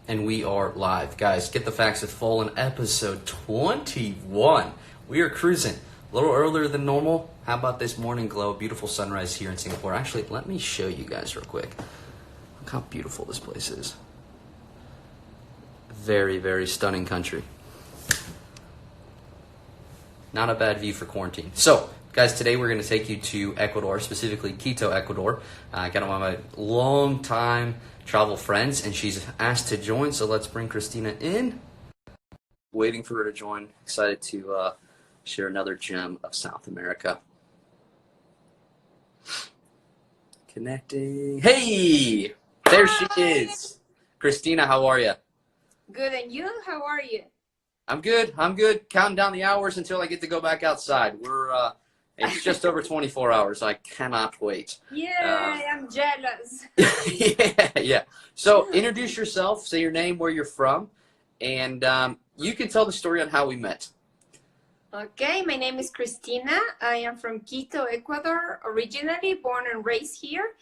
And we are live. Guys, get the facts with Folan, episode 21. We are cruising a little earlier than normal. How about this morning glow? Beautiful sunrise here in Singapore. Actually, let me show you guys real quick. Look how beautiful this place is. Very, very stunning country. Not a bad view for quarantine. So, guys, today we're going to take you to Ecuador, specifically Quito, Ecuador. I got one of my long-time travel friends, and she's asked to join, so let's bring Cristina in. Waiting for her to join. Excited to share another gem of South America. Connecting. Hey! There she is. Cristina, how are you? Good, and you? How are you? I'm good. Counting down the hours until I get to go back outside. It's just over 24 hours. I cannot wait. Yeah, I'm jealous. yeah. So introduce yourself, say your name, where you're from, and you can tell the story on how we met. Okay, my name is Cristina. I am from Quito, Ecuador, originally born and raised here.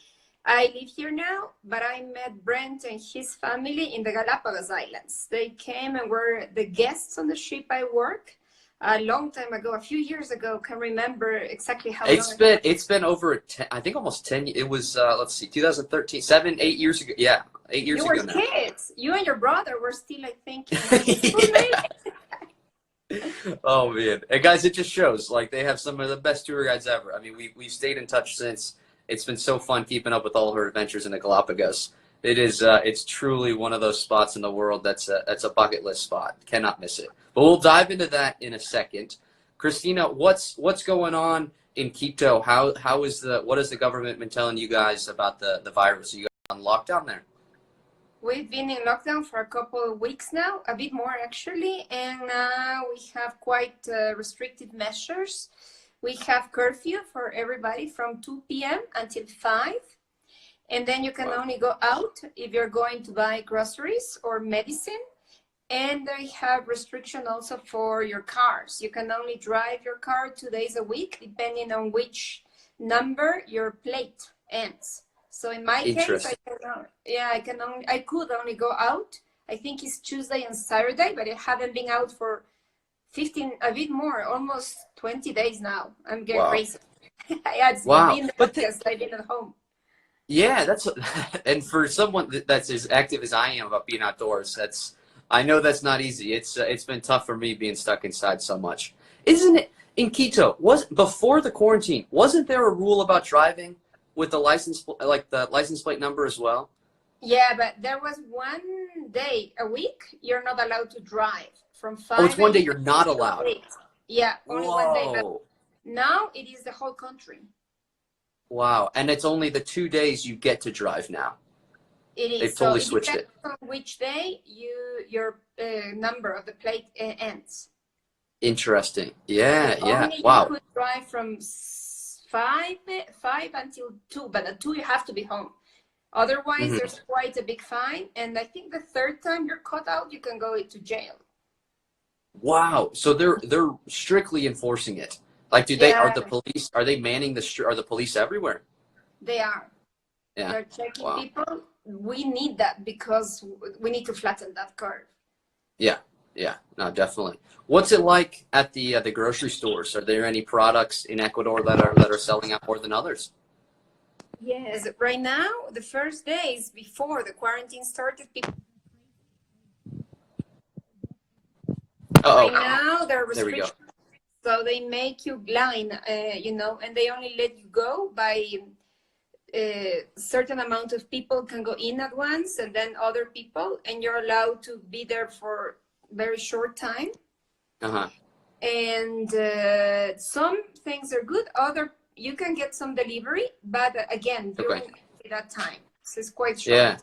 I live here now, but I met Brent and his family in the Galapagos Islands. They came and were the guests on the ship I work. A long time ago, a few years ago, can't remember exactly how long. It's been over 10, I think almost 10. It was let's see, 2013, 8 years ago. Yeah, 8 years ago. You were kids. You and your brother were still, I think. Oh man, and guys, it just shows like they have some of the best tour guides ever. I mean, we've stayed in touch since. It's been so fun keeping up with all her adventures in the Galapagos. It's truly one of those spots in the world that's a bucket list spot. Cannot miss it. But we'll dive into that in a second. Cristina, what's going on in Quito? What has the government been telling you guys about the virus? Are you guys on lockdown there? We've been in lockdown for a couple of weeks now, a bit more actually, and we have quite restrictive measures. We have curfew for everybody from 2 p.m. until 5. And then you can only go out if you're going to buy groceries or medicine. And they have restriction also for your cars. You can only drive your car 2 days a week, depending on which number your plate ends. So in my case, I could only go out. I think it's Tuesday and Saturday, but I haven't been out for a bit more, almost 20 days now. I'm getting crazy. I've been at home. Yeah, and for someone that's as active as I am about being outdoors, I know that's not easy. It's been tough for me being stuck inside so much. Isn't it in Quito? Before the quarantine, wasn't there a rule about driving with the license plate number as well? Yeah, but there was one day a week you're not allowed to drive from 5. Oh, it's one day you're not allowed. 8. Yeah, only one day. Whoa. But now it is the whole country. Wow, and it's only the 2 days you get to drive now. It is. They've totally switched it. On which day your number of the plate ends. Interesting. Yeah. Only Wow. You could drive from 5 until 2, but at 2 you have to be home. Otherwise, there's quite a big fine, and I think the third time you're caught out, you can go to jail. Wow. So they're strictly enforcing it. Like, are they manning are the police everywhere? They are. Yeah. They're checking people. We need that because we need to flatten that curve. Yeah. No, definitely. What's it like at the grocery stores? Are there any products in Ecuador that are selling out more than others? Yes. Right now, the first days before the quarantine started, people. Right now, there are restrictions. So they make you blind, and they only let you go by a certain amount of people can go in at once, and then other people, and you're allowed to be there for very short time. And some things are good. You can get some delivery, but again, during that time, so it's quite short.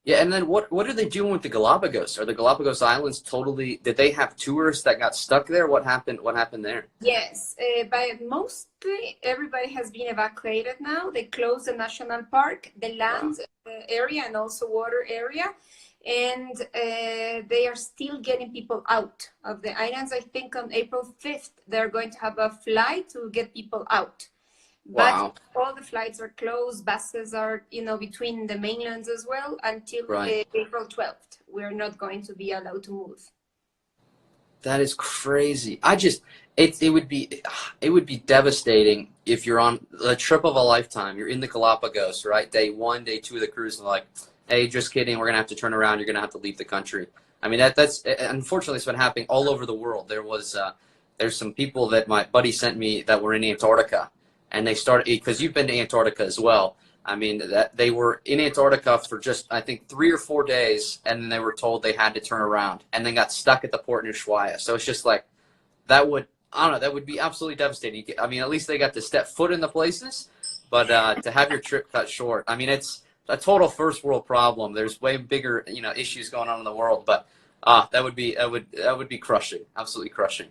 Yeah, and then what are they doing with the Galapagos? Are the Galapagos Islands did they have tourists that got stuck there? What happened there? Yes, but mostly everybody has been evacuated now. They closed the national park, the land area, and also water area. And they are still getting people out of the islands. I think on April 5th, they're going to have a flight to get people out. Wow. But all the flights are closed. Buses are, between the mainlands as well until Right. April 12th. We're not going to be allowed to move. That is crazy. It would be devastating if you're on a trip of a lifetime. You're in the Galapagos, right? Day 1, day 2 of the cruise, and like, hey, just kidding. We're gonna have to turn around. You're gonna have to leave the country. I mean, that's unfortunately it's been happening all over the world. There's some people that my buddy sent me that were in Antarctica, and they started because you've been to Antarctica as well. I mean, that they were in Antarctica for just, I think, 3 or 4 days, and then they were told they had to turn around, and then got stuck at the port in Ushuaia. So it's just like, I don't know, that would be absolutely devastating. I mean, at least they got to step foot in the places, but to have your trip cut short, I mean, it's a total first world problem. There's way bigger, issues going on in the world, but that would be crushing, absolutely crushing.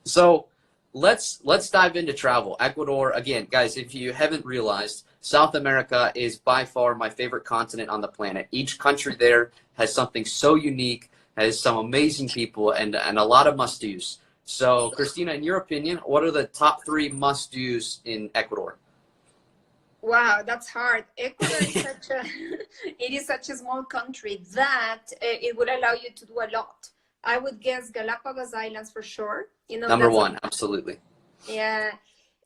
So let's dive into travel. Ecuador, again, guys, if you haven't realized, South America is by far my favorite continent on the planet. Each country there has something so unique, has some amazing people, and a lot of must-dos. So, Cristina, in your opinion, what are the top 3 must-dos in Ecuador? Wow, that's hard. Ecuador is it is such a small country that it would allow you to do a lot. I would guess Galapagos Islands for sure. Number 1, absolutely. Yeah.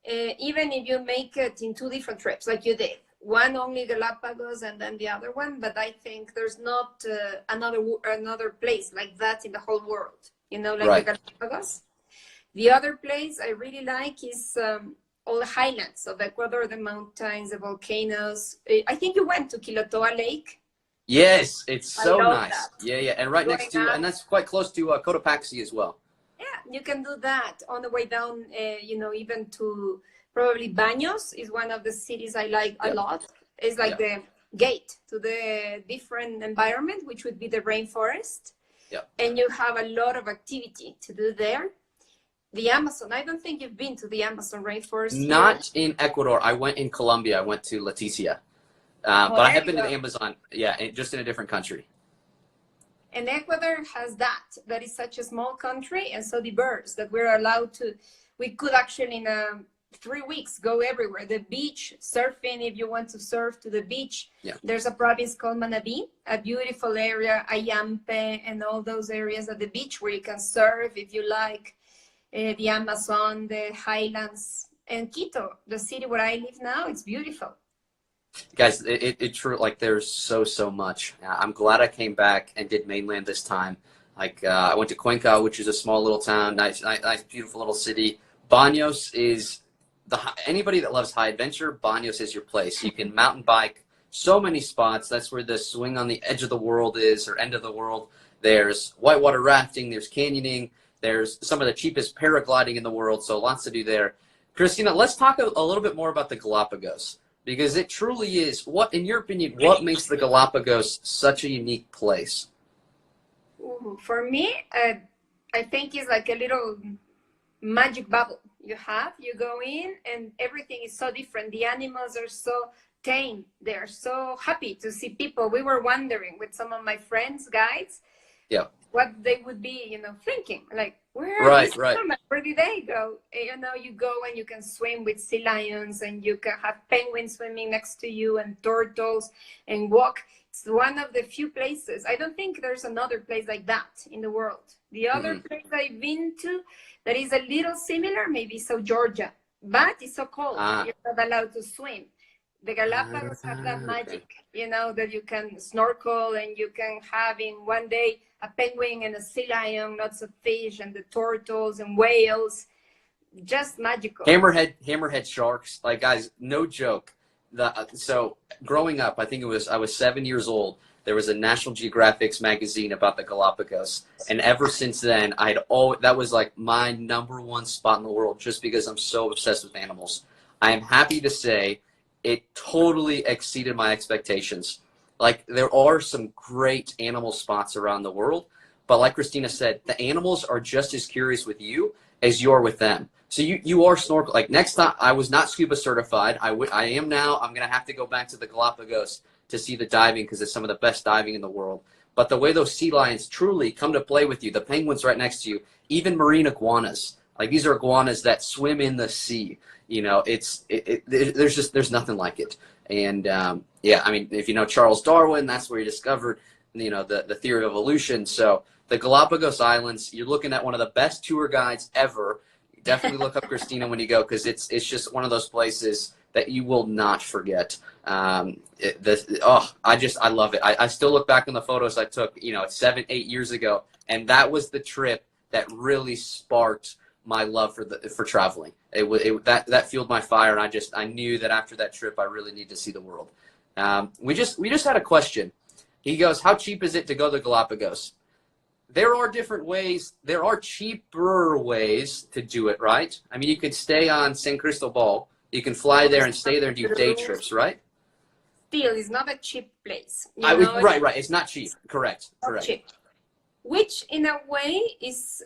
Even if you make it in 2 different trips, like you did, one only Galapagos and then the other one, but I think there's not another place like that in the whole world, like Right. the Galapagos. The other place I really like is all the highlands of Ecuador, the mountains, the volcanoes. I think you went to Quilotoa Lake. Yes, it's so nice. That. Yeah, and right next to, and that's quite close to Cotopaxi as well. Yeah, you can do that on the way down, even to probably Baños is one of the cities I like a lot. It's like the gate to the different environment, which would be the rainforest. Yeah. And you have a lot of activity to do there. The Amazon, I don't think you've been to the Amazon rainforest. Not in Ecuador. I went in Colombia. I went to Leticia. But I have been to the Amazon, just in a different country. And Ecuador has that. That is such a small country and so diverse that we're allowed to, we could actually in 3 weeks go everywhere. The beach, surfing, if you want to surf to the beach. Yeah. There's a province called Manabí, a beautiful area, Ayampe, and all those areas at the beach where you can surf if you like. The Amazon, the highlands, and Quito, the city where I live now, it's beautiful. Guys, it true, like there's so much. I'm glad I came back and did mainland this time. Like I went to Cuenca, which is a small little town, nice, beautiful little city. Baños is anybody that loves high adventure, Baños is your place. You can mountain bike, so many spots. That's where the swing on the edge of the world is, or end of the world. There's whitewater rafting, there's canyoning, there's some of the cheapest paragliding in the world, so lots to do there. Cristina, let's talk a little bit more about the Galapagos, because it truly is, in your opinion, what makes the Galapagos such a unique place? For me, I think it's like a little magic bubble. You go in and everything is so different. The animals are so tame. They're so happy to see people. We were wondering with some of my friends, guides, what they would be, thinking. Like, where did they go? You go and you can swim with sea lions and you can have penguins swimming next to you and turtles and walk. It's one of the few places. I don't think there's another place like that in the world. The other place I've been to that is a little similar, maybe South Georgia, but it's so cold. You're not allowed to swim. The Galapagos have that magic, that you can snorkel and you can have in one day a penguin and a sea lion, lots of fish and the turtles and whales, just magical. Hammerhead sharks, like guys, no joke. So growing up, I was 7 years old. There was a National Geographic's magazine about the Galapagos, and ever since then, that was like my number 1 spot in the world, just because I'm so obsessed with animals. I am happy to say it totally exceeded my expectations. Like, there are some great animal spots around the world, but like Cristina said, the animals are just as curious with you as you're with them. So you are snorkel. Like, next time, I was not scuba certified. I am now. I'm going to have to go back to the Galapagos to see the diving, because it's some of the best diving in the world. But the way those sea lions truly come to play with you, the penguins right next to you, even marine iguanas. Like these are iguanas that swim in the sea. You know, there's nothing like it. And yeah, I mean, if you know Charles Darwin, that's where he discovered, you know, the theory of evolution. So the Galapagos Islands, you're looking at one of the best tour guides ever. Definitely look up Cristina when you go, because it's just one of those places that you will not forget. I love it. I still look back on the photos I took, you know, 7, 8 years ago, and that was the trip that really sparked my love for traveling. That fueled my fire, and I knew that after that trip I really need to see the world. We just had a question. He goes, "How cheap is it to go to Galapagos?" There are different ways. There are cheaper ways to do it, right? I mean, you could stay on San Cristobal. You can fly there and stay there and do day trips, right? Still, it's not a cheap place. Right. It's not cheap. Correct. Cheap. Which, in a way, is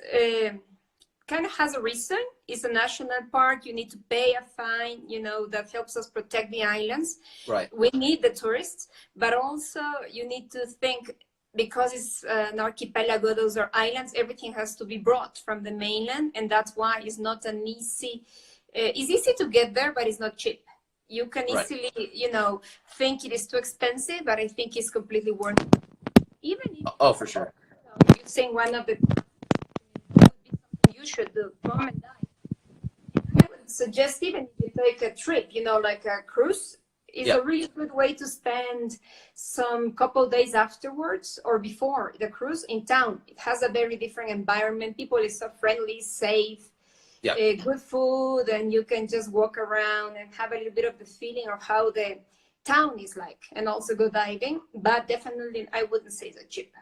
kind of has a reason. It's a national park. You need to pay a fine, you know, that helps us protect the islands. Right. We need the tourists, but also you need to think, because it's an archipelago, those are islands, everything has to be brought from the mainland, and that's why it's not an easy, it's easy to get there, but it's not cheap. You can easily, you know, think it is too expensive, but I think it's completely worth it. Even if, for sure. You know, you're saying one of the you should do, mom and dad. I would suggest, even if you take a trip, you know, like a cruise, is a really good way to spend some couple days afterwards or before the cruise in town. It has a very different environment. People are so friendly, safe, good food, and you can just walk around and have a little bit of the feeling of how the town is like, and also go diving. But definitely, I wouldn't say it's a cheap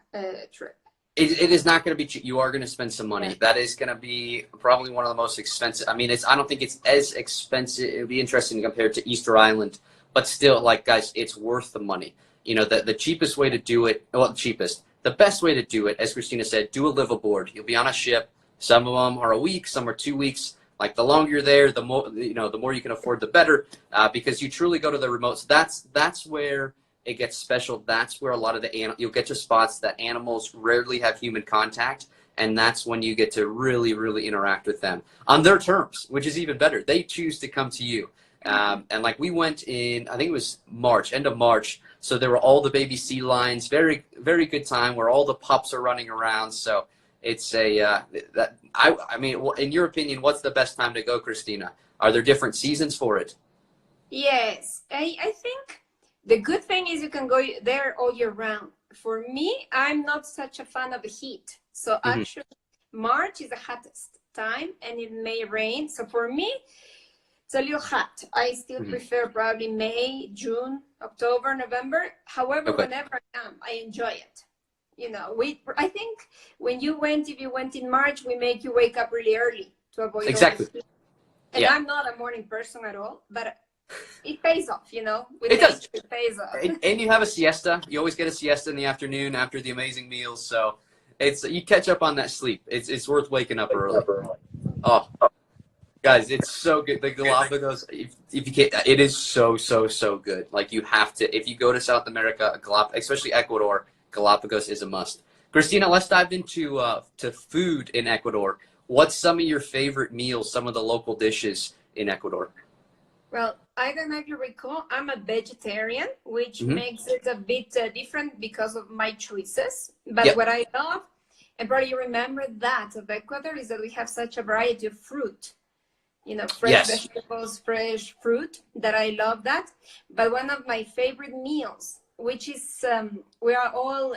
trip. It is not going to be cheap. You are going to spend some money. Yeah. That is going to be probably one of the most expensive. I mean, I don't think it's as expensive. It would be interesting compared to Easter Island, but still, like, guys, it's worth the money. You know, the cheapest way to do it, well, the best way to do it, as Cristina said, do a live aboard. You'll be on a ship. Some of them are a week, some are 2 weeks. Like, the longer you're there, the more, you know, the more you can afford, the better, because you truly go to the remotes. That's where it gets special. That's where a lot of you'll get to spots that animals rarely have human contact, and that's when you get to really, really interact with them on their terms, which is even better. They choose to come to you. And like, we went in, I think it was March, end of March, so there were all the baby sea lions, very, very good time where all the pups are running around. So it's I mean, in your opinion, what's the best time to go, Cristina? Are there different seasons for it? Yes, I think the good thing is you can go there all year round. For me, I'm not such a fan of the heat. So actually, March is the hottest time, and it may rain. So for me, it's a little hot. I still prefer probably May, June, October, November. However, whenever I am, I enjoy it. You know, I think when you went, if you went in March, we make you wake up really early to avoid all the heat. And I'm not a morning person at all, but it pays off, you know. It does. It pays off. And you have a siesta. You always get a siesta in the afternoon after the amazing meals. So you catch up on that sleep. It's worth waking up early. Oh, guys, it's so good. The Galapagos, if you can't, it is so good. Like, you have to, if you go to South America, especially Ecuador, Galapagos is a must. Cristina, let's dive into to food in Ecuador. What's some of your favorite meals, some of the local dishes in Ecuador? Well, I don't know if you recall, I'm a vegetarian, which makes it a bit different because of my choices. But what I love, and probably you remember that of Ecuador, is that we have such a variety of fruit. You know, fresh vegetables, fresh fruit, that I love that. But one of my favorite meals, which is, we are all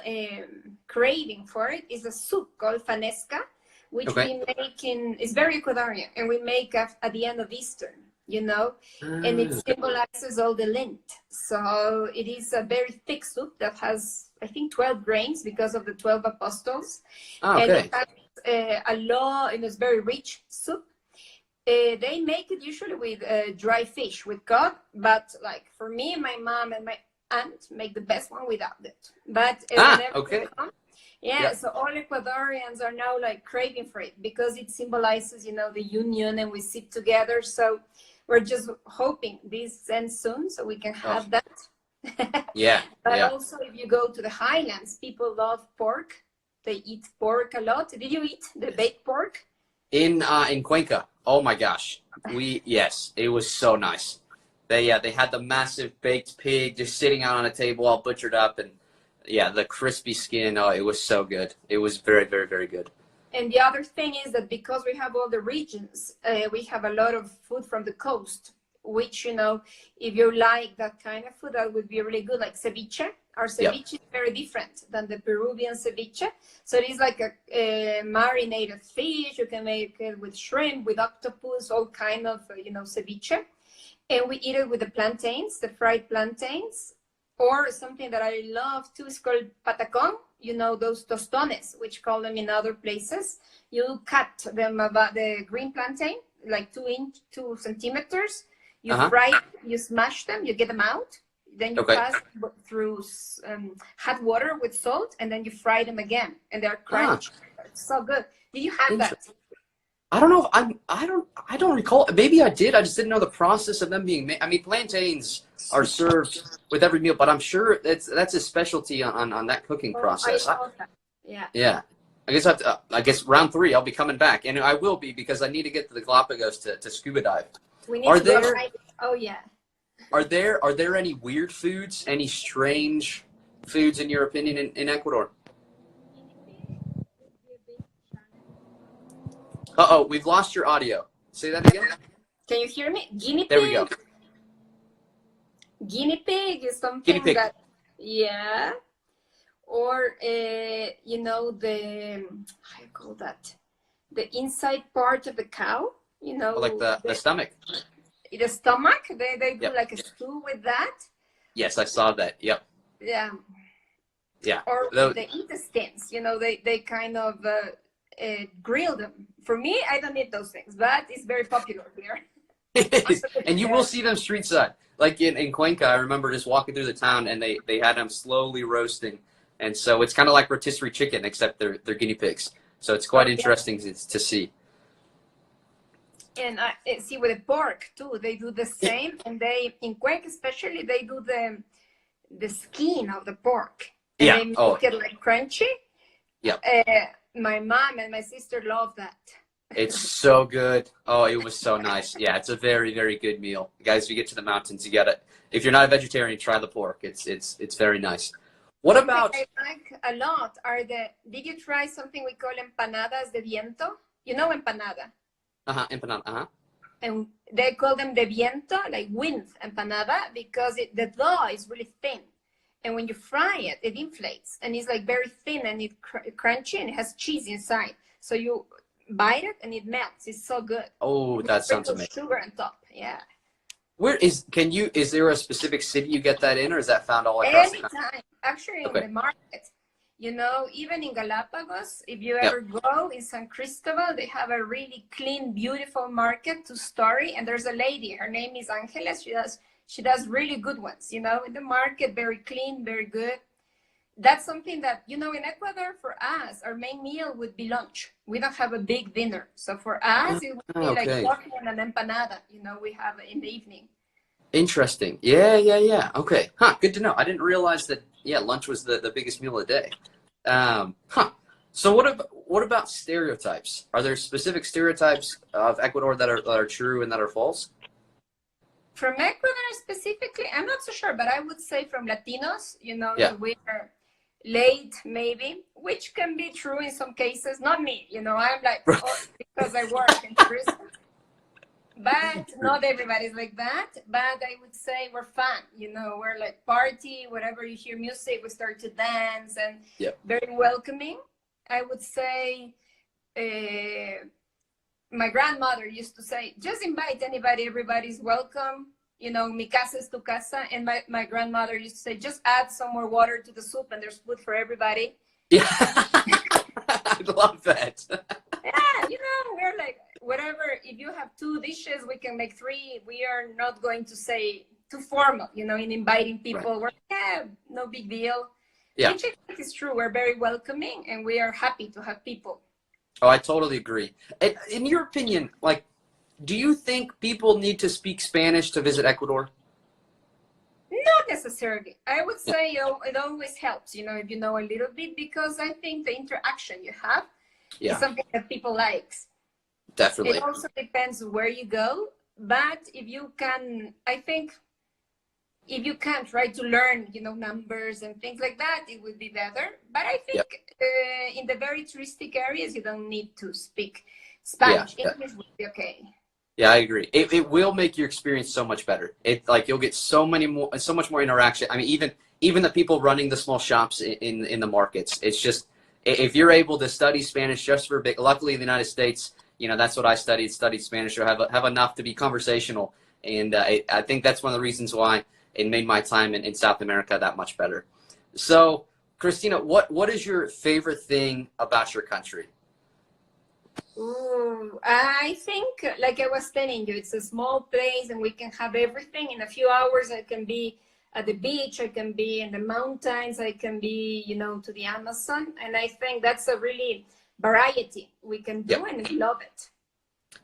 craving for it, is a soup called fanesca, which we make it's very Ecuadorian, and we make at the end of Easter. You know, and it symbolizes all the Lent. So it is a very thick soup that has, I think, 12 grains because of the 12 apostles. And it has a lot, and it's very rich soup. They make it usually with dry fish, with cod, but like for me, my mom and my aunt make the best one without it. But so all Ecuadorians are now like craving for it because it symbolizes, you know, the union, and we sit together. So we're just hoping this ends soon so we can have that. But also, if you go to the highlands, people love pork. They eat pork a lot. Did you eat the baked pork? In Cuenca. Oh my gosh. Yes, it was so nice. They had the massive baked pig just sitting out on a table all butchered up, and yeah, the crispy skin. Oh, it was so good. It was very, very, very good. And the other thing is that because we have all the regions, we have a lot of food from the coast, which, you know, if you like that kind of food, that would be really good, like ceviche. Our ceviche is very different than the Peruvian ceviche. So it is like a marinated fish. You can make it with shrimp, with octopus, all kind of, you know, ceviche. And we eat it with the plantains, the fried plantains. Or something that I love too is called patacón. You know, those tostones, which call them in other places. You cut them about the green plantain, like 2 centimeters. You fry it, you smash them, you get them out. Then you pass through hot water with salt, and then you fry them again, and they're crunchy. It's so good. Did you have that? I don't know if I don't recall. Maybe I did. I just didn't know the process of them being made. I mean, plantains are served with every meal, but I'm sure that's a specialty on that cooking process. Yeah. Yeah. I guess round 3 I'll be coming back, and I will be because I need to get to the Galapagos to scuba dive. We need to go right. Oh yeah. Are there any weird foods, any strange foods in your opinion in Ecuador? Uh-oh, we've lost your audio. Say that again. Can you hear me? Guinea pig. There we go. Guinea pig is something that, yeah. Or, you know, how you call that? The inside part of the cow, you know. Oh, like the stomach. The stomach, they do like a stew with that. Yes, I saw that. Yep. Yeah. Yeah. Or the intestines, you know, they kind of grill them. For me, I don't eat those things, but it's very popular here. And you will see them street side. Like in Cuenca, I remember just walking through the town, and they had them slowly roasting. And so it's kind of like rotisserie chicken, except they're guinea pigs. So it's quite interesting to see. And I see with the pork too, they do the same. And in Cuenca especially, they do the skin of the pork. And they make it like crunchy. Yeah. My mom and my sister love that. It's so good. Oh, it was so nice. Yeah, it's a very, very good meal. Guys, if you get to the mountains, you gotta, if you're not a vegetarian, try the pork. It's very nice. What about? I like a lot did you try something we call empanadas de viento? You know empanada? Empanada, And they call them de viento, like wind empanada, because the dough is really thin. And when you fry it, it inflates, and it's like very thin, and it's crunchy, and it has cheese inside. So you bite it, and it melts. It's so good. Oh, that sounds amazing. Sugar on top, yeah. Is there a specific city you get that in, or is that found all across the country? Anytime, actually, in the market. You know, even in Galapagos, if you ever go in San Cristobal, they have a really clean, beautiful market to story. And there's a lady, her name is Angeles. She does really good ones, you know, in the market, very clean, very good. That's something that, you know, in Ecuador, for us, our main meal would be lunch. We don't have a big dinner. So for us, it would be like coffee and an empanada, you know, we have in the evening. Interesting. Yeah. Okay. Good to know. I didn't realize that, lunch was the biggest meal of the day. So what about stereotypes? Are there specific stereotypes of Ecuador that are true and that are false? From Ecuador specifically, I'm not so sure, but I would say from Latinos, you know, we are late maybe, which can be true in some cases. Not me, you know, I'm like, because I work in tourism. But not everybody's like that. But I would say we're fun, you know, we're like party, whatever you hear music, we start to dance, and very welcoming. I would say my grandmother used to say, just invite anybody, everybody's welcome. You know, mi casa es tu casa. And my grandmother used to say, just add some more water to the soup and there's food for everybody. Yeah, I love that. Yeah, you know, we're like, whatever, if you have 2 dishes, we can make 3. We are not going to say too formal, you know, in inviting people. We're no big deal. Yeah. Which I think is true. We're very welcoming and we are happy to have people. Oh, I totally agree. In your opinion, like, do you think people need to speak Spanish to visit Ecuador? Not necessarily. I would say it always helps, you know, if you know a little bit, because I think the interaction you have is something that people like. Definitely. It also depends where you go, but if you can, I think if you can try to learn, numbers and things like that, it would be better. But I Yep. think in the very touristic areas, you don't need to speak Yeah. Spanish. English would be okay. Yeah, I agree. It will make your experience so much better. You'll get so much more interaction. I mean, even the people running the small shops in the markets. It's just if you're able to study Spanish just for a bit. Luckily, in the United States, that's what I studied Spanish, or have enough to be conversational. And I think that's one of the reasons why it made my time in South America that much better. So, Cristina, what is your favorite thing about your country? Ooh, I think, like I was telling you, it's a small place and we can have everything. In a few hours, I can be at the beach, I can be in the mountains, I can be, to the Amazon. And I think that's a really variety we can do, and I love it.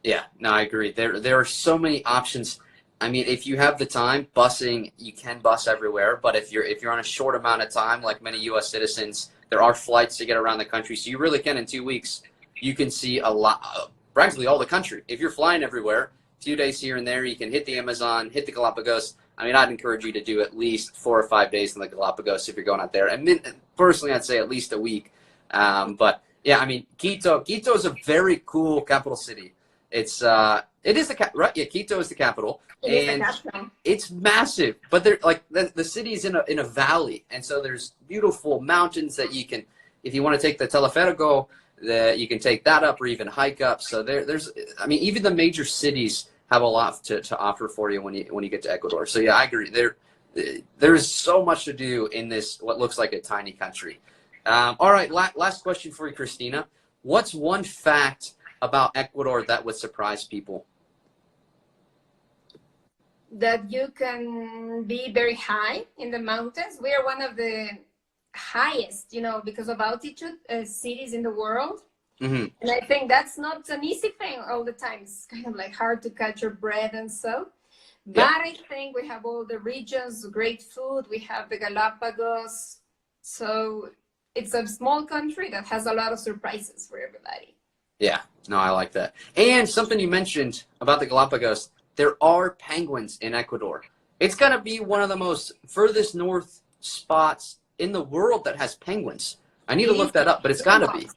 Yeah, no, I agree. There are so many options. I mean, if you have the time, busing, you can bus everywhere. But if you're on a short amount of time, like many U.S. citizens, there are flights to get around the country. So you really can, in 2 weeks, you can see a lot, practically all the country. If you're flying everywhere, 2 days here and there, you can hit the Amazon, hit the Galapagos. I mean, I'd encourage you to do at least 4 or 5 days in the Galapagos if you're going out there. And personally, I'd say at least a week. But yeah, I mean, Quito is a very cool capital city. It is the right? Yeah, Quito is the capital, and it's massive. But they're like the city is in a valley, and so there's beautiful mountains that you can, if you want to take the teleférico, that you can take that up or even hike up. So there's, I mean, even the major cities have a lot to offer for you when you get to Ecuador. So yeah, I agree. There's so much to do in this what looks like a tiny country. All right, last question for you, Cristina. What's one fact about Ecuador that would surprise people? That you can be very high in the mountains. We are one of the highest, because of altitude, cities in the world. Mm-hmm. And I think that's not an easy thing all the time. It's kind of like hard to catch your breath and so. But Yeah. I think we have all the regions, great food. We have the Galapagos. So it's a small country that has a lot of surprises for everybody. Yeah, no, I like that. And something you mentioned about the Galapagos, there are penguins in Ecuador. It's going to be one of the most furthest north spots in the world that has penguins. I need to look that up, but it's got to be.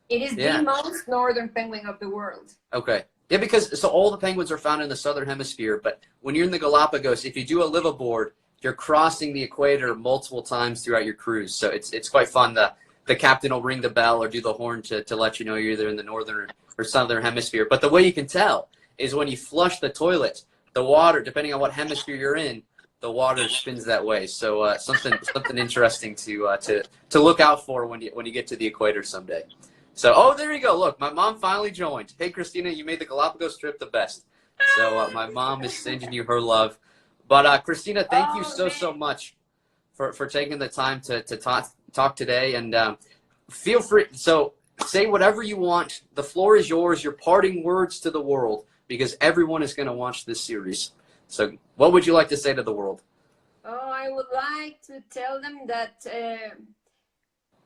It is the most northern penguin of the world. Okay. Yeah, because so all the penguins are found in the southern hemisphere, but when you're in the Galapagos, if you do a liveaboard, you're crossing the equator multiple times throughout your cruise. So it's quite fun. The captain will ring the bell or do the horn to let you know you're either in the northern or southern hemisphere. But the way you can tell is when you flush the toilet, the water, depending on what hemisphere you're in, the water spins that way. So something interesting to look out for when you get to the equator someday. So there you go. Look, my mom finally joined. Hey, Cristina, you made the Galapagos trip the best. So my mom is sending you her love. But Cristina, thank you so much for taking the time to talk today. And feel free. So say whatever you want. The floor is yours. Your parting words to the world, because everyone is going to watch this series. So what would you like to say to the world? Oh, I would like to tell them that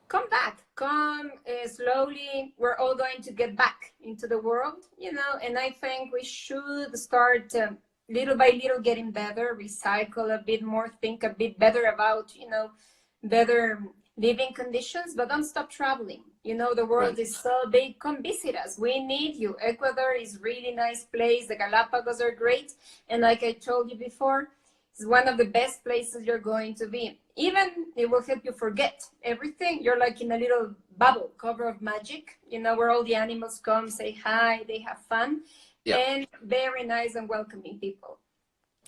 come back, come slowly. We're all going to get back into the world, and I think we should start little by little getting better, recycle a bit more, think a bit better about, better living conditions, but don't stop traveling. The world is so big. Come visit us. We need you. Ecuador is really nice place. The Galapagos are great. And like I told you before, it's one of the best places you're going to be. Even it will help you forget everything. You're like in a little bubble cover of magic, where all the animals come, say hi, they have fun. Yep. And very nice and welcoming people.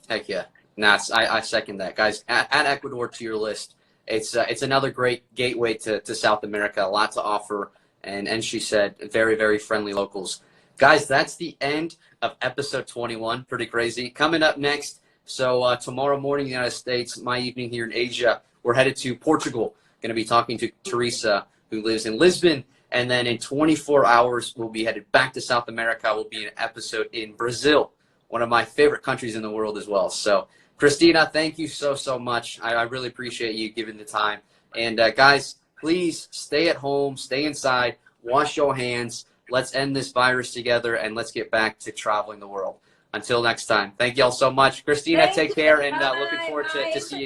Heck yeah. Nice. I second that. Guys, add Ecuador to your list. It's another great gateway to South America, a lot to offer, and she said, very, very friendly locals. Guys, that's the end of episode 21. Pretty crazy. Coming up next, so tomorrow morning in the United States, my evening here in Asia, we're headed to Portugal. Going to be talking to Teresa, who lives in Lisbon, and then in 24 hours, we'll be headed back to South America. We'll be in an episode in Brazil, one of my favorite countries in the world as well. So Cristina, thank you so much. I really appreciate you giving the time. And guys, please stay at home, stay inside, wash your hands. Let's end this virus together, and let's get back to traveling the world. Until next time, thank you all so much. Christina, take care, and looking forward to seeing you.